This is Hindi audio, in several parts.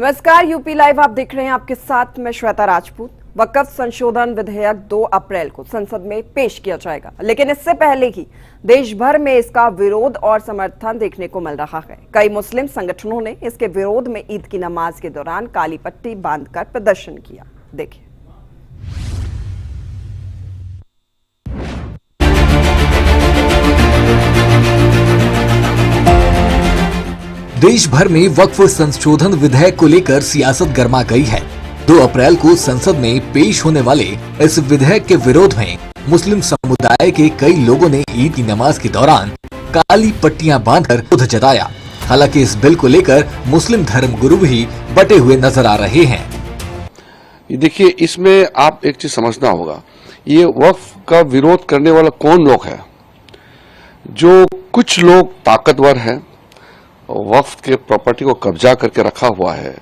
नमस्कार, यूपी लाइव आप देख रहे हैं। आपके साथ मैं श्वेता राजपूत। वक्फ संशोधन विधेयक 2 अप्रैल को संसद में पेश किया जाएगा, लेकिन इससे पहले ही देश भर में इसका विरोध और समर्थन देखने को मिल रहा है। कई मुस्लिम संगठनों ने इसके विरोध में ईद की नमाज के दौरान काली पट्टी बांधकर प्रदर्शन किया। देखिए। देश भर में वक्फ संशोधन विधेयक को लेकर सियासत गर्मा गई है। 2 अप्रैल को संसद में पेश होने वाले इस विधेयक के विरोध में मुस्लिम समुदाय के कई लोगों ने ईद की नमाज के दौरान काली पट्टियां बांधकर विरोध जताया। हालांकि इस बिल को लेकर मुस्लिम धर्मगुरु भी बटे हुए नजर आ रहे हैं। देखिए, इसमें आप एक चीज समझना होगा, ये वक्फ का विरोध करने वाला कौन लोग है। जो कुछ लोग ताकतवर हैं, वक्फ के प्रॉपर्टी को कब्जा करके रखा हुआ है,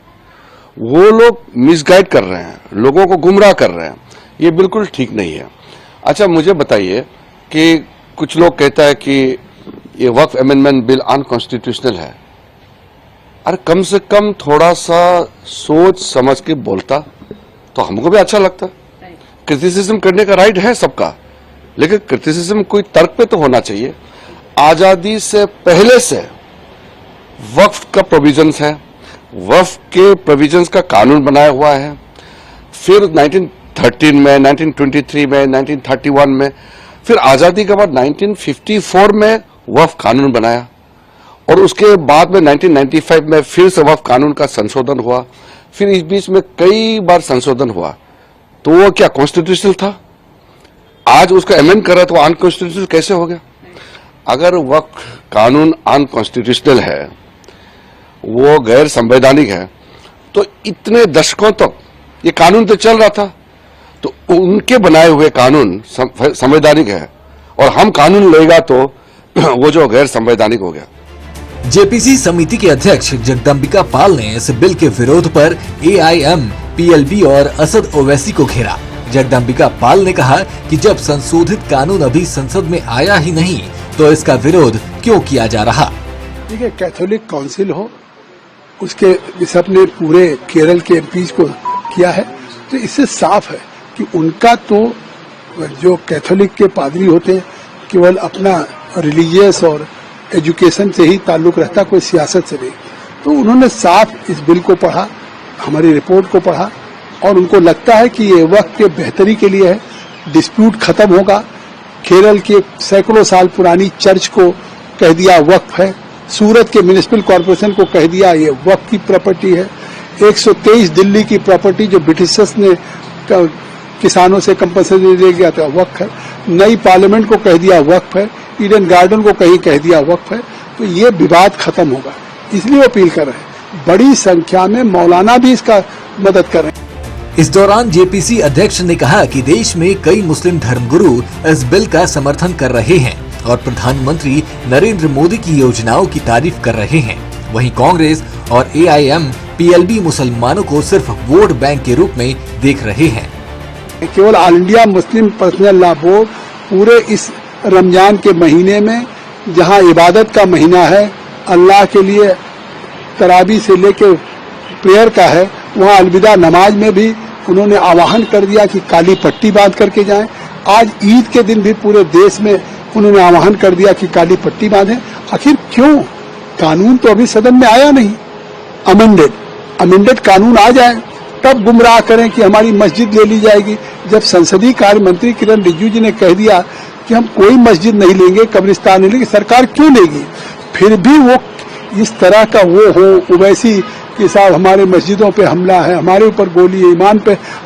वो लोग मिसगाइड कर रहे हैं, लोगों को गुमराह कर रहे हैं। ये बिल्कुल ठीक नहीं है। अच्छा, मुझे बताइए कि कुछ लोग कहता है कि ये वक्फ अमेंडमेंट बिल अनकॉन्स्टिट्यूशनल है। अरे कम से कम थोड़ा सा सोच समझ के बोलता तो हमको भी अच्छा लगता। क्रिटिसिज्म करने का राइट है सबका, लेकिन क्रिटिसिज्म कोई तर्क पे तो होना चाहिए। आजादी से पहले से वक्फ का प्रोविजंस है, वक्फ के प्रोविजंस का कानून बनाया हुआ है। फिर 1913 में, 1923 में, 1931 में, फिर आजादी के बाद 1954 में वक्फ कानून बनाया और उसके बाद में 1995 में फिर से वक्फ कानून का संशोधन हुआ। फिर इस बीच में कई बार संशोधन हुआ, तो वो क्या कॉन्स्टिट्यूशनल था? आज उसको अमेंड कर रहा तो अनकॉन्स्टिट्यूशनल कैसे हो गया? अगर वक्फ कानून अनकॉन्स्टिट्यूशनल है, वो गैर संवैधानिक है, तो इतने दशकों तक ये कानून तो चल रहा था, तो उनके बनाए हुए कानून संवैधानिक है और हम कानून लेगा तो वो जो गैर संवैधानिक हो गया। जेपीसी समिति के अध्यक्ष जगदम्बिका पाल ने इस बिल के विरोध पर AIM, PLB और असद ओवैसी को घेरा। जगदम्बिका पाल ने कहा कि जब संशोधित कानून अभी संसद में आया ही नहीं, तो इसका विरोध क्यों किया जा रहा। देखिए, कैथोलिक काउंसिल हो, उसके सबने पूरे केरल के एमपीज को किया है, तो इससे साफ है कि उनका तो जो कैथोलिक के पादरी होते हैं केवल अपना रिलीजियस और एजुकेशन से ही ताल्लुक रहता, कोई सियासत से नहीं। तो उन्होंने साफ इस बिल को पढ़ा, हमारी रिपोर्ट को पढ़ा और उनको लगता है कि ये वक्त के बेहतरी के लिए है। डिस्प्यूट खत्म होगा। केरल की सैकड़ों साल पुरानी चर्च को कह दिया वक्फ है, सूरत के म्युनिसिपल कॉर्पोरेशन को कह दिया ये वक्फ की प्रॉपर्टी है। 123 दिल्ली की प्रॉपर्टी जो ब्रिटिशर्स ने किसानों से कंपल्सरी ले गया था, वक्फ है। नई पार्लियामेंट को कह दिया वक्फ है, ईडन गार्डन को कहीं कह दिया वक्फ है। तो ये विवाद खत्म होगा, इसलिए अपील कर रहे हैं। बड़ी संख्या में मौलाना भी इसका मदद कर रहे हैं। इस दौरान जेपीसी अध्यक्ष ने कहा कि देश में कई मुस्लिम धर्मगुरु इस बिल का समर्थन कर रहे हैं और प्रधानमंत्री नरेंद्र मोदी की योजनाओं की तारीफ कर रहे हैं। वहीं कांग्रेस और AIM, PLB मुसलमानों को सिर्फ वोट बैंक के रूप में देख रहे हैं। केवल all India Muslim personal law board पूरे इस रमजान के महीने में, जहां इबादत का महीना है, अल्लाह के लिए तरावी से लेकर प्रेयर का है, वहां अलविदा नमाज में भी उन्होंने आह्वान कर दिया कि काली पट्टी बांध करके जाएं। आज ईद के दिन भी पूरे देश में उन्होंने आह्वान कर दिया कि काली पट्टी बांधें। आखिर क्यों? कानून तो अभी सदन में आया नहीं। अमेंडेड कानून आ जाए तब गुमराह करें कि हमारी मस्जिद ले ली जाएगी। जब संसदीय कार्य मंत्री किरण रिजिजू जी ने कह दिया कि हम कोई मस्जिद नहीं लेंगे, कब्रिस्तान नहीं लेंगे, सरकार क्यों लेगी? फिर भी वो इस तरह का वो हो ओवैसी कि साहब हमारे मस्जिदों पे हमला है, हमारे ऊपर गोली है,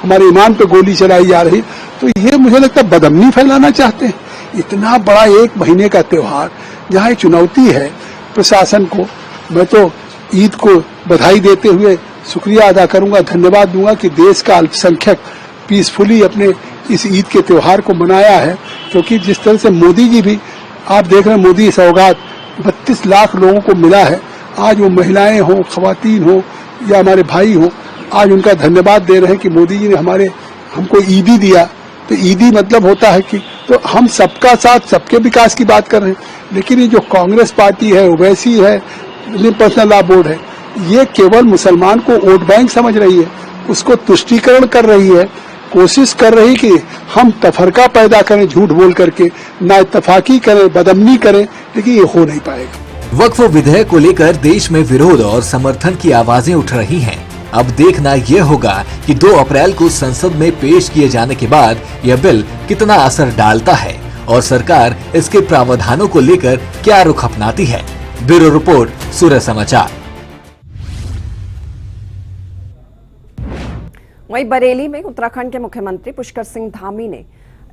हमारे ईमान पे गोली चलाई जा रही, तो ये मुझे लगता है बदअमनी फैलाना चाहते हैं। इतना बड़ा 1 महीने का त्योहार जहाँ एक चुनौती है प्रशासन को। मैं तो ईद को बधाई देते हुए शुक्रिया अदा करूंगा, धन्यवाद दूंगा कि देश का अल्पसंख्यक पीसफुली अपने इस ईद के त्योहार को मनाया है। क्योंकि जिस तरह से मोदी जी भी, आप देख रहे हैं, मोदी सौगात 32 लाख लोगों को मिला है। आज वो महिलाएं हों, खवातीन हों या हमारे भाई हों, आज उनका धन्यवाद दे रहे हैं कि मोदी जी ने हमको ईदी दिया। तो ईदी मतलब होता है कि तो हम सबका साथ, सबके विकास की बात कर रहे हैं। लेकिन ये जो कांग्रेस पार्टी है, ओवैसी है, पर्सनल लॉ बोर्ड है, ये केवल मुसलमान को वोट बैंक समझ रही है, उसको तुष्टीकरण कर रही है, कोशिश कर रही कि हम तफरका पैदा करें झूठ बोल करके, ना इत्तफाकी करें, बदअमनी करें, लेकिन ये हो नहीं पाएगा। वक्फ विधेयक को लेकर देश में विरोध और समर्थन की आवाजें उठ रही हैं। अब देखना यह होगा कि 2 अप्रैल को संसद में पेश किए जाने के बाद यह बिल कितना असर डालता है और सरकार इसके प्रावधानों को लेकर क्या रुख अपनाती है। ब्यूरो रिपोर्ट, सूर्य समाचार। वहीं बरेली में उत्तराखंड के मुख्यमंत्री पुष्कर सिंह धामी ने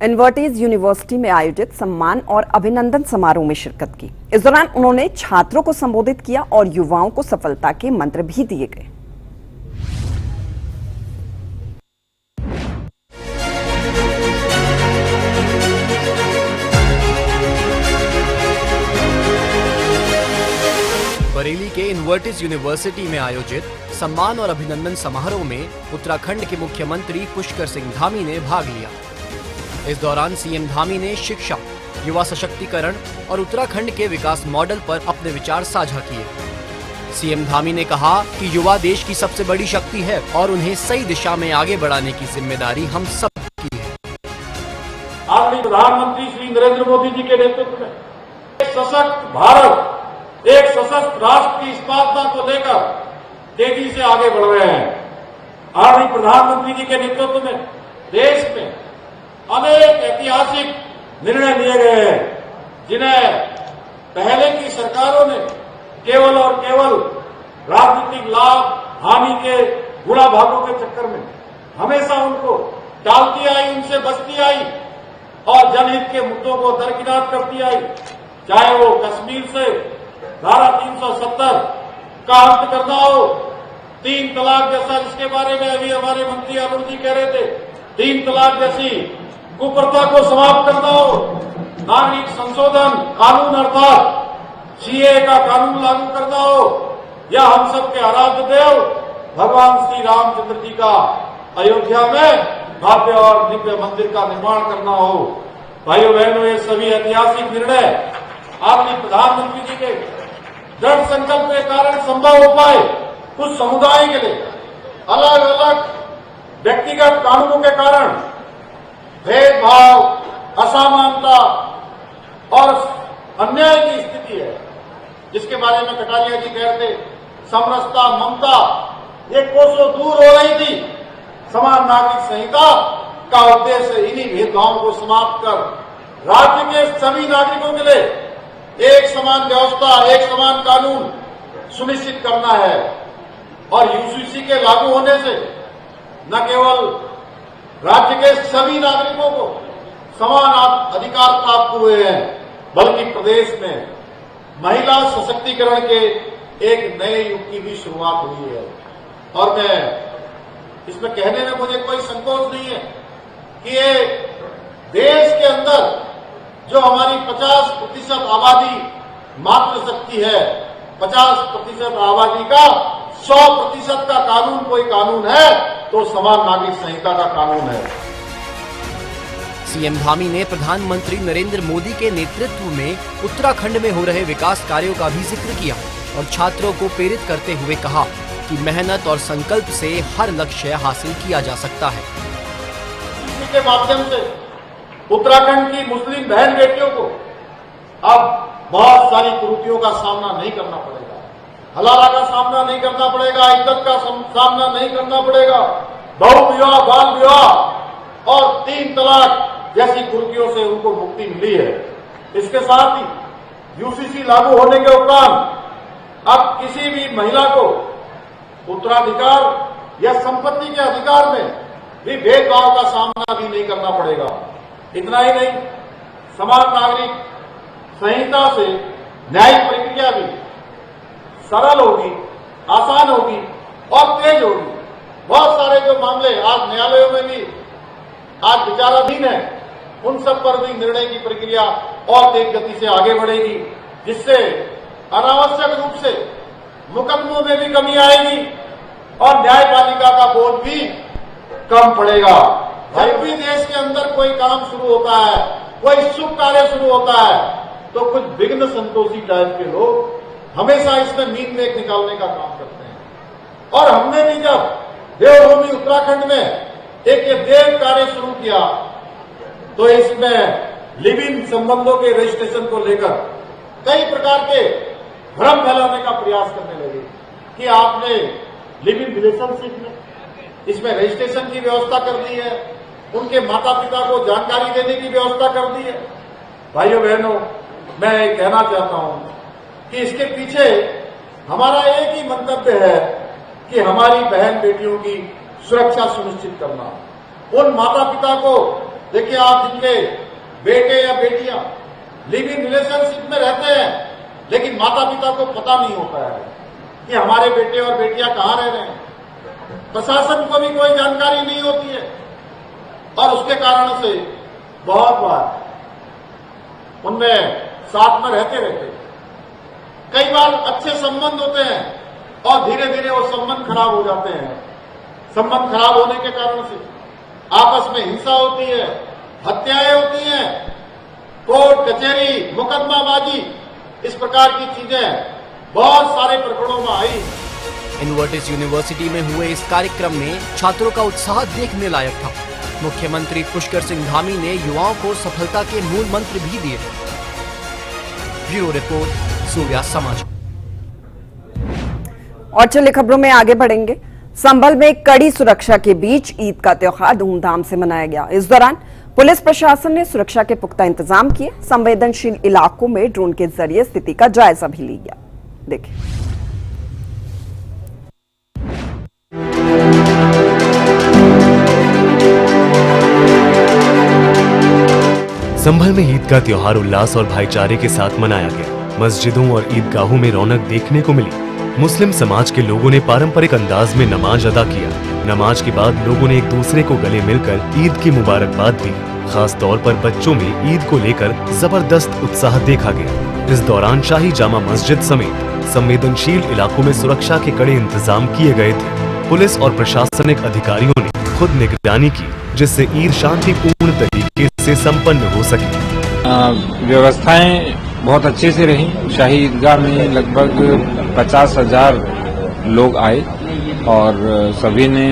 इन्वर्टीज यूनिवर्सिटी में आयोजित सम्मान और अभिनंदन समारोह में शिरकत की। इस दौरान उन्होंने छात्रों को संबोधित किया और युवाओं को सफलता के मंत्र भी दिए गए। बरेली के इन्वर्टीज यूनिवर्सिटी में आयोजित सम्मान और अभिनंदन समारोह में उत्तराखंड के मुख्यमंत्री पुष्कर सिंह धामी ने भाग लिया। इस दौरान सीएम धामी ने शिक्षा, युवा सशक्तिकरण और उत्तराखंड के विकास मॉडल पर अपने विचार साझा किए। सीएम धामी ने कहा कि युवा देश की सबसे बड़ी शक्ति है और उन्हें सही दिशा में आगे बढ़ाने की जिम्मेदारी हम सब की है। आदरणीय प्रधानमंत्री श्री नरेंद्र मोदी जी के नेतृत्व में एक सशक्त भारत, एक सशक्त राष्ट्र की स्थापना को लेकर तेजी से आगे बढ़ रहे हैं। आदरणीय प्रधानमंत्री जी के नेतृत्व में देश में अनेक ऐतिहासिक निर्णय लिए गए हैं, जिन्हें पहले की सरकारों ने केवल और केवल राजनीतिक लाभ हानि के गुणा भागों के चक्कर में हमेशा उनको टालती आई, उनसे बचती आई और जनहित के मुद्दों को दरकिनार करती आई। चाहे वो कश्मीर से धारा 370 का अंत करना हो, 3 तलाक जैसा, जिसके बारे में अभी हमारे मंत्री अरुण जी कह रहे थे, 3 तलाक जैसी कुप्रथा को समाप्त करना हो, नागरिक संशोधन कानून अर्थात सीए का कानून लागू करना हो, या हम सबके आराध्य देव भगवान श्री रामचंद्र जी का अयोध्या में भव्य और दिव्य मंदिर का निर्माण करना हो। भाइयों बहनों, ये सभी ऐतिहासिक निर्णय आदरणीय प्रधानमंत्री जी के दृढ़ संकल्प के कारण संभव हो पाए। कुछ समुदाय के लिए अलग अलग व्यक्तिगत कानूनों के कारण भेदभाव, असमानता और अन्याय की स्थिति है, जिसके बारे में कटारिया जी कहते समरसता, ममता, ये कोसों दूर हो रही थी। समान नागरिक संहिता का उद्देश्य इन्हीं भेदभावों को समाप्त कर राज्य के सभी नागरिकों के लिए एक समान व्यवस्था, एक समान कानून सुनिश्चित करना है। और यूसीसी के लागू होने से न केवल राज्य के सभी नागरिकों को समान अधिकार प्राप्त हुए हैं, बल्कि प्रदेश में महिला सशक्तिकरण के एक नए युग की भी शुरुआत हुई है। और मैं इसमें कहने में मुझे कोई संकोच नहीं है कि ये देश के अंदर जो हमारी 50% आबादी मातृशक्ति है, 50% आबादी का 100% का कानून कोई कानून है तो समान नागरिक संहिता का कानून है। सीएम धामी ने प्रधानमंत्री नरेंद्र मोदी के नेतृत्व में उत्तराखंड में हो रहे विकास कार्यों का भी जिक्र किया और छात्रों को प्रेरित करते हुए कहा कि मेहनत और संकल्प से हर लक्ष्य हासिल किया जा सकता है। इसके माध्यम से उत्तराखंड की मुस्लिम बहन बेटियों को अब बहुत सारी कुरीतियों का सामना नहीं करना पड़ेगा, हलाला का सामना नहीं करना पड़ेगा, इज्जत का सामना नहीं करना पड़ेगा, बहु विवाह, बाल विवाह और 3 तलाक जैसी कुरीतियों से उनको मुक्ति मिली है। इसके साथ ही यूसीसी लागू होने के उपरांत अब किसी भी महिला को उत्तराधिकार या संपत्ति के अधिकार में भी भेदभाव का सामना भी नहीं करना पड़ेगा। इतना ही नहीं, समान नागरिक संहिता से न्यायिक प्रक्रिया भी सरल होगी, आसान होगी और तेज होगी। बहुत सारे जो मामले आज न्यायालयों में भी आज विचाराधीन है, उन सब पर भी निर्णय की प्रक्रिया और तेज गति से आगे बढ़ेगी, जिससे अनावश्यक रूप से मुकदमों में भी कमी आएगी और न्यायपालिका का बोझ भी कम पड़ेगा। जब भी देश के अंदर कोई काम शुरू होता है, कोई शुभ कार्य शुरू होता है, तो कुछ विघ्न संतोषी टाइप के लोग हमेशा इसमें मीन मेख निकालने का काम करते हैं। और हमने भी जब देवभूमि उत्तराखंड में एक ये देव कार्य शुरू किया तो इसमें लिव इन संबंधों के रजिस्ट्रेशन को लेकर कई प्रकार के भ्रम फैलाने का प्रयास करने लगे कि आपने लिव इन रिलेशनशिप में इसमें रजिस्ट्रेशन की व्यवस्था कर दी है, उनके माता पिता को जानकारी देने की व्यवस्था कर दी है। भाइयों बहनों, मैं ये कहना चाहता हूं कि इसके पीछे हमारा एक ही मंतव्य है कि हमारी बहन बेटियों की सुरक्षा सुनिश्चित करना। उन माता पिता को देखिए, आप जिनके बेटे या बेटियां लिव इन रिलेशनशिप में रहते हैं लेकिन माता पिता को पता नहीं होता है कि हमारे बेटे और बेटियां कहां रह रहे हैं, प्रशासन को भी कोई जानकारी नहीं होती है और उसके कारण से बहुत बार उनमें साथ में रहते कई बार अच्छे संबंध होते हैं और धीरे धीरे वो संबंध खराब हो जाते हैं। संबंध खराब होने के कारण से आपस में हिंसा होती है, हत्याएं होती हैं, कोर्ट कचहरी मुकदमाबाजी, इस प्रकार की चीजें बहुत सारे प्रकरणों में आई। इनवर्टिस यूनिवर्सिटी में हुए इस कार्यक्रम में छात्रों का उत्साह देखने लायक था। मुख्यमंत्री पुष्कर सिंह धामी ने युवाओं को सफलता के मूल मंत्र भी दिए। ब्यूरो रिपोर्ट, सूर्या समाचार। और चलिए खबरों में आगे बढ़ेंगे। संभल में कड़ी सुरक्षा के बीच ईद का त्योहार धूमधाम से मनाया गया। इस दौरान पुलिस प्रशासन ने सुरक्षा के पुख्ता इंतजाम किए। संवेदनशील इलाकों में ड्रोन के जरिए स्थिति का जायजा भी लिया। देखिए। संभल में ईद का त्योहार उल्लास और भाईचारे के साथ मनाया गया। मस्जिदों और ईदगाहों में रौनक देखने को मिली। मुस्लिम समाज के लोगों ने पारंपरिक अंदाज में नमाज अदा किया। नमाज के बाद लोगों ने एक दूसरे को गले मिलकर ईद की मुबारकबाद दी। खास तौर पर बच्चों में ईद को लेकर जबरदस्त उत्साह देखा गया। इस दौरान शाही जामा मस्जिद समेत संवेदनशील इलाकों में सुरक्षा के कड़े इंतजाम किए गए थे। पुलिस और प्रशासनिक अधिकारियों ने खुद निगरानी की, जिससे ईद शांतिपूर्ण तरीके से संपन्न हो सके। व्यवस्थाएं बहुत अच्छे से रही। शाही ईदगाह में लगभग 50,000 लोग आए और सभी ने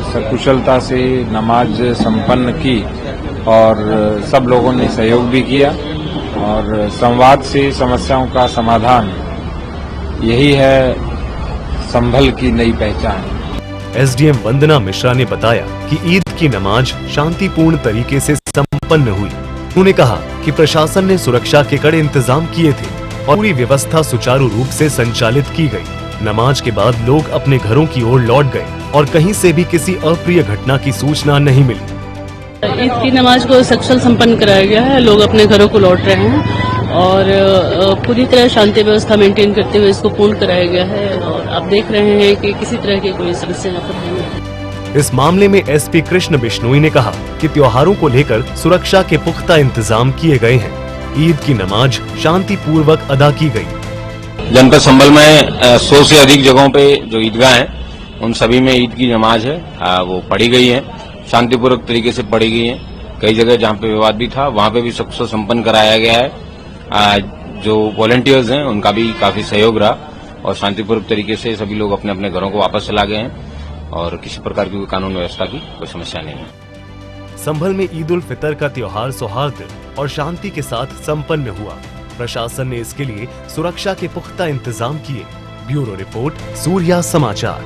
सकुशलता से नमाज संपन्न की और सब लोगों ने सहयोग भी किया और संवाद से समस्याओं का समाधान, यही है संभल की नई पहचान। एसडीएम वंदना मिश्रा ने बताया कि ईद की नमाज शांतिपूर्ण तरीके से संपन्न हुई। उन्होंने कहा कि प्रशासन ने सुरक्षा के कड़े इंतजाम किए थे और पूरी व्यवस्था सुचारू रूप से संचालित की गई। नमाज के बाद लोग अपने घरों की ओर लौट गए और कहीं से भी किसी अप्रिय घटना की सूचना नहीं मिली। ईद की नमाज को सकुशल संपन्न कराया गया है। लोग अपने घरों को लौट रहे हैं और पूरी तरह शांति व्यवस्था मेंटेन करते हुए इसको पूर्ण कराया गया है और आप देख रहे हैं कि किसी तरह की कोई समस्या यहाँ पर नहीं है। इस मामले में एसपी कृष्ण बिश्नोई ने कहा कि त्योहारों को लेकर सुरक्षा के पुख्ता इंतजाम किए गए हैं। ईद की नमाज शांतिपूर्वक अदा की गई। जनपद संभल में 100 से अधिक जगहों पे जो ईदगाह हैं उन सभी में ईद की नमाज है वो पढ़ी गई है, शांतिपूर्वक तरीके से पढ़ी गई है। कई जगह जहाँ पे विवाद भी था वहाँ पे भी सकुशल संपन्न कराया गया है। जो वॉलंटियर्स हैं उनका भी काफी सहयोग रहा और शांतिपूर्वक तरीके से सभी लोग अपने अपने घरों को वापस चला गए हैं और किसी प्रकार की कानून व्यवस्था की कोई समस्या नहीं है। संभल में ईद उल फितर का त्योहार सौहार्द और शांति के साथ संपन्न हुआ। प्रशासन ने इसके लिए सुरक्षा के पुख्ता इंतजाम किए। ब्यूरो रिपोर्ट, सूर्या समाचार।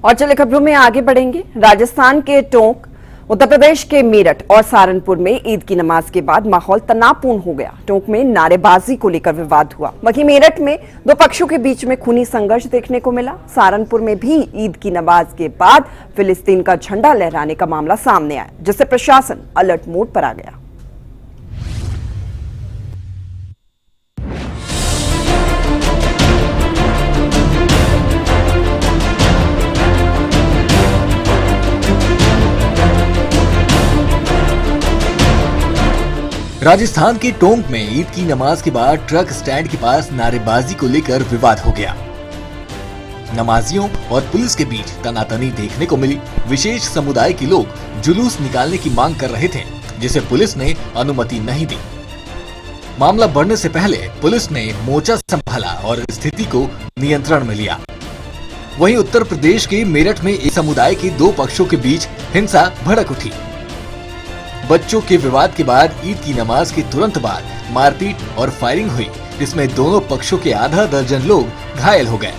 और चले खबरों में आगे बढ़ेंगे। राजस्थान के टोंक, उत्तर प्रदेश के मेरठ और सहारनपुर में ईद की नमाज के बाद माहौल तनावपूर्ण हो गया। टोंक में नारेबाजी को लेकर विवाद हुआ। वहीं मेरठ में दो पक्षों के बीच में खूनी संघर्ष देखने को मिला। सहारनपुर में भी ईद की नमाज के बाद फिलिस्तीन का झंडा लहराने का मामला सामने आया, जिससे प्रशासन अलर्ट मोड पर आ गया। राजस्थान के टोंक में ईद की नमाज के बाद ट्रक स्टैंड के पास नारेबाजी को लेकर विवाद हो गया। नमाजियों और पुलिस के बीच तनातनी देखने को मिली। विशेष समुदाय के लोग जुलूस निकालने की मांग कर रहे थे, जिसे पुलिस ने अनुमति नहीं दी। मामला बढ़ने से पहले पुलिस ने मोर्चा संभाला और स्थिति को नियंत्रण में लिया। वहीं उत्तर प्रदेश के मेरठ में एक समुदाय के दो पक्षों के बीच हिंसा भड़क उठी। बच्चों के विवाद के बाद ईद की नमाज के तुरंत बाद मारपीट और फायरिंग हुई, जिसमें दोनों पक्षों के आधा दर्जन लोग घायल हो गए।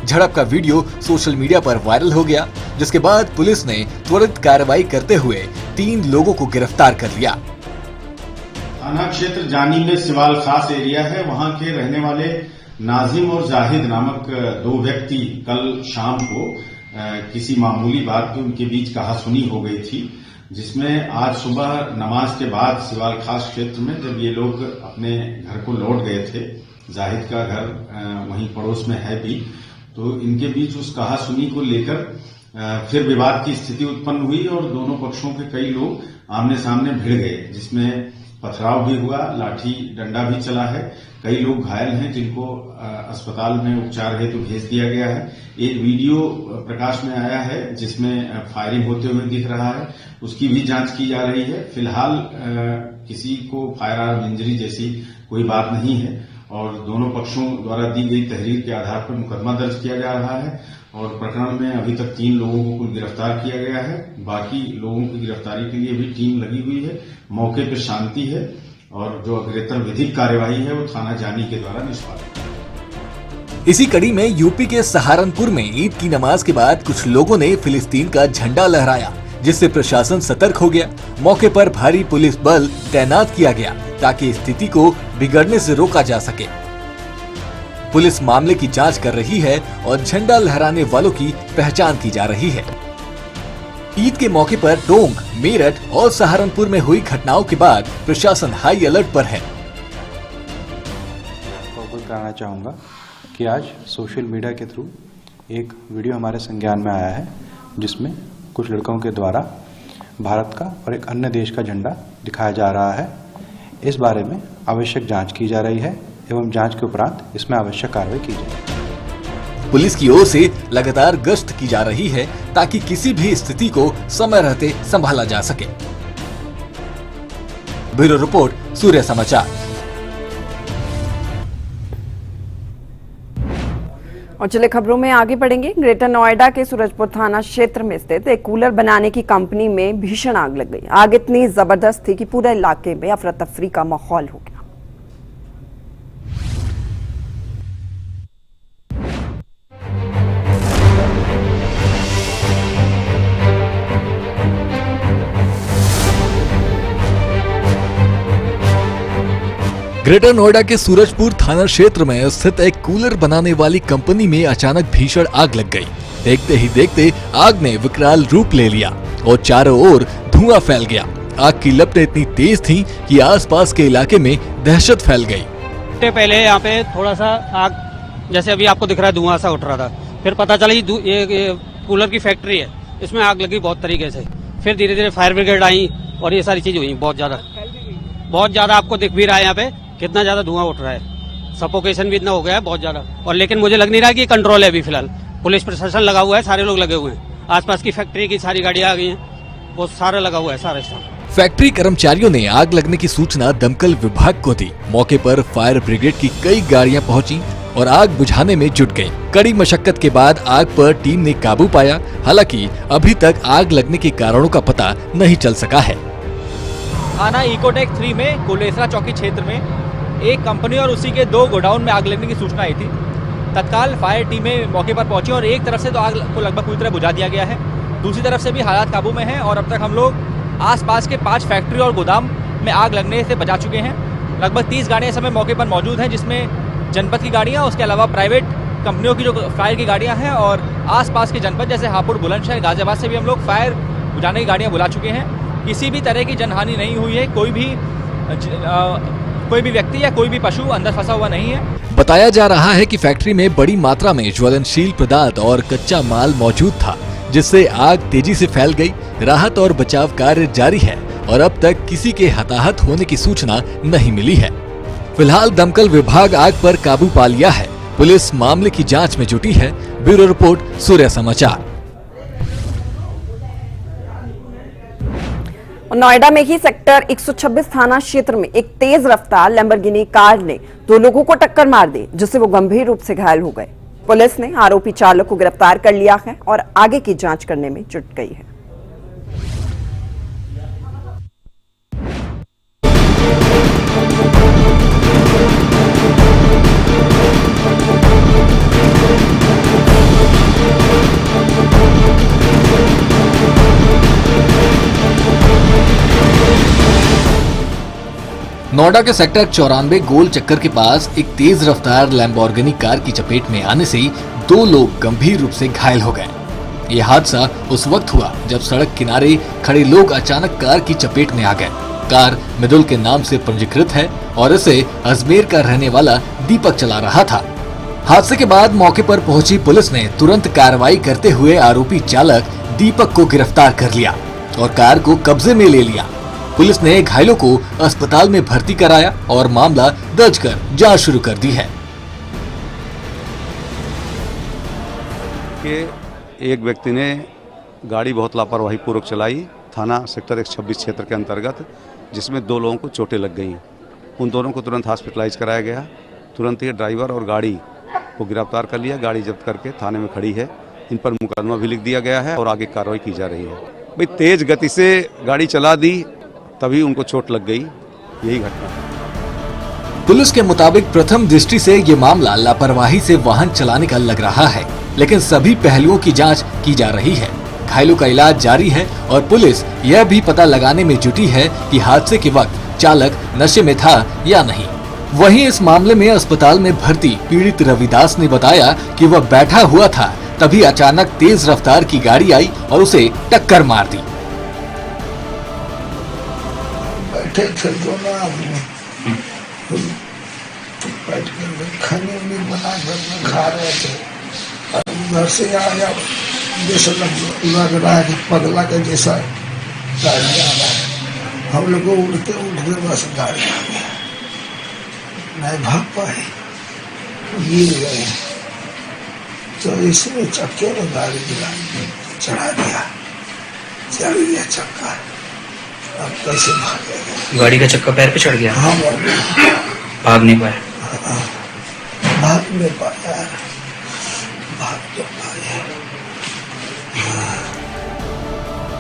झड़प का वीडियो सोशल मीडिया पर वायरल हो गया, जिसके बाद पुलिस ने त्वरित कार्रवाई करते हुए 3 लोगों को गिरफ्तार कर लिया। थाना क्षेत्र जानी में सिवाल खास एरिया है, वहां के रहने वाले नाजिम और जाहिद नामक 2 व्यक्ति कल शाम को किसी मामूली बात पे उनके बीच कहासुनी हो गई थी, जिसमें आज सुबह नमाज के बाद सिवाल खास क्षेत्र में जब ये लोग अपने घर को लौट गए थे, जाहिद का घर वहीं पड़ोस में है भी, तो इनके बीच उस कहासुनी को लेकर फिर विवाद की स्थिति उत्पन्न हुई और दोनों पक्षों के कई लोग आमने सामने भिड़ गए, जिसमें पथराव भी हुआ, लाठी डंडा भी चला है। कई लोग घायल हैं जिनको अस्पताल में उपचार हेतु भेज दिया गया है। एक वीडियो प्रकाश में आया है जिसमें फायरिंग होते हुए दिख रहा है, उसकी भी जांच की जा रही है। फिलहाल किसी को फायर आर्म इंजरी जैसी कोई बात नहीं है और दोनों पक्षों द्वारा दी गई तहरीर के आधार पर मुकदमा दर्ज किया जा रहा है और प्रकरण में अभी तक 3 लोगों को कुल गिरफ्तार किया गया है। बाकी लोगों की गिरफ्तारी के लिए भी टीम लगी हुई है। मौके पर शांति है और जो अग्रेतर विधिक कार्यवाही है वो थाना जानी के द्वारा निष्पादित। इसी कड़ी में यूपी के सहारनपुर में ईद की नमाज के बाद कुछ लोगों ने फिलिस्तीन का झंडा लहराया, जिससे प्रशासन सतर्क हो गया। मौके पर भारी पुलिस बल तैनात किया गया ताकि स्थिति को बिगड़ने से रोका जा सके। पुलिस मामले की जांच कर रही है और झंडा लहराने वालों की पहचान की जा रही है। ईद के मौके पर टोंक, मेरठ और सहारनपुर में हुई घटनाओं के बाद प्रशासन हाई अलर्ट पर है। अवगत कराना चाहूँगा कि आज सोशल मीडिया के थ्रू एक वीडियो हमारे संज्ञान में आया है, जिसमें कुछ लड़कों के द्वारा भारत का और एक अन्य देश का झंडा दिखाया जा रहा है। इस बारे में आवश्यक जांच की जा रही है एवं जांच के उपरांत इसमें आवश्यक कार्रवाई की जाए। पुलिस की ओर से लगातार गश्त की जा रही है ताकि किसी भी स्थिति को समय रहते संभाला जा सके। ब्यूरो रिपोर्ट, सूर्य समाचार। और चले खबरों में आगे बढ़ेंगे। ग्रेटर नोएडा के सूरजपुर थाना क्षेत्र में स्थित एक कूलर बनाने की कंपनी में भीषण आग लग गई। आग इतनी जबरदस्त थी कि पूरे इलाके में अफरा तफरी का माहौल हो गया। ग्रेटर नोएडा के सूरजपुर थाना क्षेत्र में स्थित एक कूलर बनाने वाली कंपनी में अचानक भीषण आग लग गई। देखते ही देखते आग ने विकराल रूप ले लिया और चारों ओर धुआं फैल गया। आग की लपटें इतनी तेज थीं कि आसपास के इलाके में दहशत फैल गई। पहले यहाँ पे थोड़ा सा आग, जैसे अभी आपको दिख रहा है, धुआं सा उठ रहा था। फिर पता चला ये कूलर की फैक्ट्री है, इसमें आग लगी बहुत तरीके से। फिर धीरे धीरे फायर ब्रिगेड आई और ये सारी चीज हुई। बहुत ज्यादा आपको दिख भी रहा है यहाँ पे कितना ज्यादा धुआं उठ रहा है। सफोकेशन भी इतना हो गया है बहुत ज्यादा। और लेकिन मुझे लग नहीं रहा कि कंट्रोल है अभी फिलहाल। पुलिस प्रशासन लगा हुआ है, सारे लोग लगे हुए हैं। आसपास की फैक्ट्री की सारी गाड़ियां आ गई हैं, वो सारा लगा हुआ है सारा स्टाफ। फैक्ट्री कर्मचारियों ने आग लगने की सूचना दमकल विभाग को दी। मौके पर फायर ब्रिगेड की कई गाड़ियां पहुंची और आग बुझाने में जुट गई। कड़ी मशक्कत के बाद आग पर टीम ने काबू पाया। हालांकि अभी तक आग लगने के कारणों का पता नहीं चल सका है। थाना इकोटेक 3 में कोलेसरा चौकी क्षेत्र में एक कंपनी और उसी के 2 गोडाउन में आग लगने की सूचना आई थी। तत्काल फायर टीमें मौके पर पहुंची और एक तरफ से तो आग को लगभग पूरी तरह बुझा दिया गया है, दूसरी तरफ से भी हालात काबू में हैं और अब तक हम लोग आसपास के 5 फैक्ट्री और गोदाम में आग लगने से बचा चुके हैं। लगभग 30 गाड़ियां इस समय मौके पर मौजूद हैं, जिसमें जनपद की गाड़ियां, उसके अलावा प्राइवेट कंपनियों की जो फायर की गाड़ियां हैं और आसपास के जनपद जैसे हापुड़, बुलंदशहर, गाजियाबाद से भी हम लोग फायर बुझाने की गाड़ियां बुला चुके हैं। किसी भी तरह की जनहानि नहीं हुई है। कोई भी व्यक्ति या कोई भी पशु अंदर फंसा हुआ नहीं है। बताया जा रहा है कि फैक्ट्री में बड़ी मात्रा में ज्वलनशील पदार्थ और कच्चा माल मौजूद था, जिससे आग तेजी से फैल गई। राहत और बचाव कार्य जारी है और अब तक किसी के हताहत होने की सूचना नहीं मिली है। फिलहाल दमकल विभाग आग पर काबू पा लिया है। पुलिस मामले की जांच में जुटी है। ब्यूरो रिपोर्ट, सूर्य समाचार। और नोएडा में ही सेक्टर 126 थाना क्षेत्र में एक तेज रफ्तार लैम्बोर्गिनी कार ने 2 लोगों को टक्कर मार दी, जिससे वो गंभीर रूप से घायल हो गए। पुलिस ने आरोपी चालक को गिरफ्तार कर लिया है और आगे की जांच करने में जुट गई है। नोएडा के सेक्टर 94 गोल चक्कर के पास एक तेज रफ्तार लैम्बोर्गिनी कार की चपेट में आने से 2 लोग गंभीर रूप से घायल हो गए। ये हादसा उस वक्त हुआ जब सड़क किनारे खड़े लोग अचानक कार की चपेट में आ गए। कार मृदुल के नाम से पंजीकृत है और इसे अजमेर का रहने वाला दीपक चला रहा था। हादसे के बाद मौके पर पहुंची पुलिस ने तुरंत कार्रवाई करते हुए आरोपी चालक दीपक को गिरफ्तार कर लिया और कार को कब्जे में ले लिया। पुलिस ने घायलों को अस्पताल में भर्ती कराया और मामला दर्ज कर जांच शुरू कर दी है। कि एक व्यक्ति ने गाड़ी बहुत लापरवाही पूर्वक चलाई थाना सेक्टर 126 क्षेत्र के अंतर्गत, जिसमें 2 लोगों को चोटें लग गईं। उन दोनों को तुरंत हॉस्पिटलाइज कराया गया। तुरंत ही ड्राइवर और गाड़ी को गिरफ्तार कर लिया। गाड़ी जब्त करके थाने में खड़ी है। इन पर मुकदमा भी लिख दिया गया है और आगे कार्रवाई की जा रही है। भाई तेज गति से गाड़ी चला दी, तभी उनको चोट लग गई, यही घटना। पुलिस के मुताबिक प्रथम दृष्टि से ये मामला लापरवाही से वाहन चलाने का लग रहा है, लेकिन सभी पहलुओं की जांच की जा रही है। घायलों का इलाज जारी है और पुलिस यह भी पता लगाने में जुटी है कि हादसे के वक्त चालक नशे में था या नहीं। वहीं इस मामले में अस्पताल में भर्ती पीड़ित रविदास ने बताया कि वह बैठा हुआ था, तभी अचानक तेज रफ्तार की गाड़ी आई और उसे टक्कर मार दी। बैठे थे दोनों आदमी, बैठ कर खाने में बना घर में खा रहे थे। उधर से आया, जैसे लग रहा है कि पगला के जैसा गाड़ी आ रहा है। हम लोग को उड़ते उड़ते बस गाड़ी आ गया, नहीं भाग पाए, गिर गए। तो इसमें चक्के में गाड़ी गिरा चढ़ा दिया, चढ़ गया चक्का। अब कैसे भागेगा? गाड़ी का चक्का पैर पे चढ़ गया। हाँ, भाग नहीं पाया। भाग नहीं पाया, भाग तो पाया।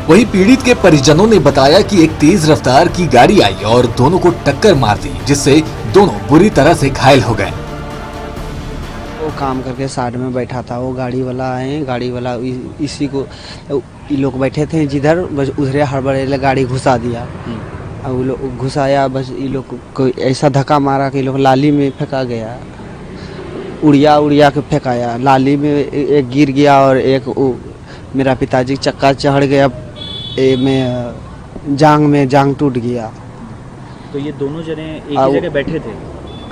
वहीं पीड़ित के परिजनों ने बताया कि एक तेज रफ्तार की गाड़ी आई और दोनों को टक्कर मार दी, जिससे दोनों बुरी तरह से घायल हो गए। वो काम करके साइड में बैठा था, वो गाड़ी वाला आए, गाड़ी वाला इसी को ये लोग बैठे थे जिधर, बस उधरे हड़बड़े गाड़ी घुसा दिया। अब वो लोग घुसाया, बस ये लोग को ऐसा धक्का मारा कि लोग लाली में फेंका गया, उड़िया उड़िया के फेंकाया। लाली में एक गिर गया और एक मेरा पिताजी चक्का चढ़ गया, में जांग टूट गया। तो ये दोनों जने एक ही जगह बैठे थे?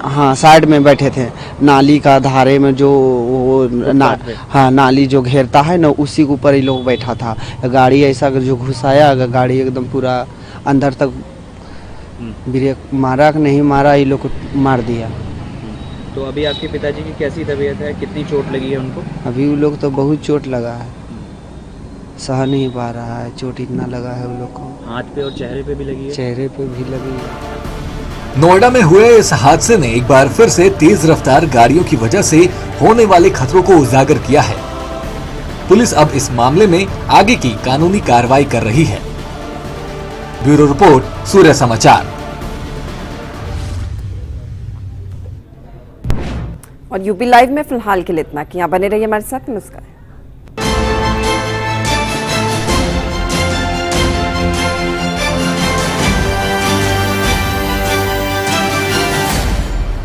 हाँ, साइड में बैठे थे। नाली का धारे में जो वो हाँ, नाली जो घेरता है ना, उसी के ऊपर ये लोग बैठा था। गाड़ी ऐसा जो घुसाया, गाड़ी एकदम पूरा अंदर तक ब्रेक मारा कि नहीं मारा, ये लोग को मार दिया। तो अभी आपके पिताजी की कैसी तबीयत है, कितनी चोट लगी है उनको? अभी वो लोग तो बहुत चोट लगा है, सह नहीं पा रहा है, चोट इतना लगा है वो लोग को। हाथ पे और चेहरे पे भी लगी है? चेहरे पे भी लगी है। नोएडा में हुए इस हादसे ने एक बार फिर से तेज रफ्तार गाड़ियों की वजह से होने वाले खतरों को उजागर किया है। पुलिस अब इस मामले में आगे की कानूनी कार्रवाई कर रही है। ब्यूरो रिपोर्ट, सूर्य समाचार। और यूपी लाइव में फिलहाल के लिए इतना। कि यहाँ बने रहिए हमारे साथ। नमस्कार।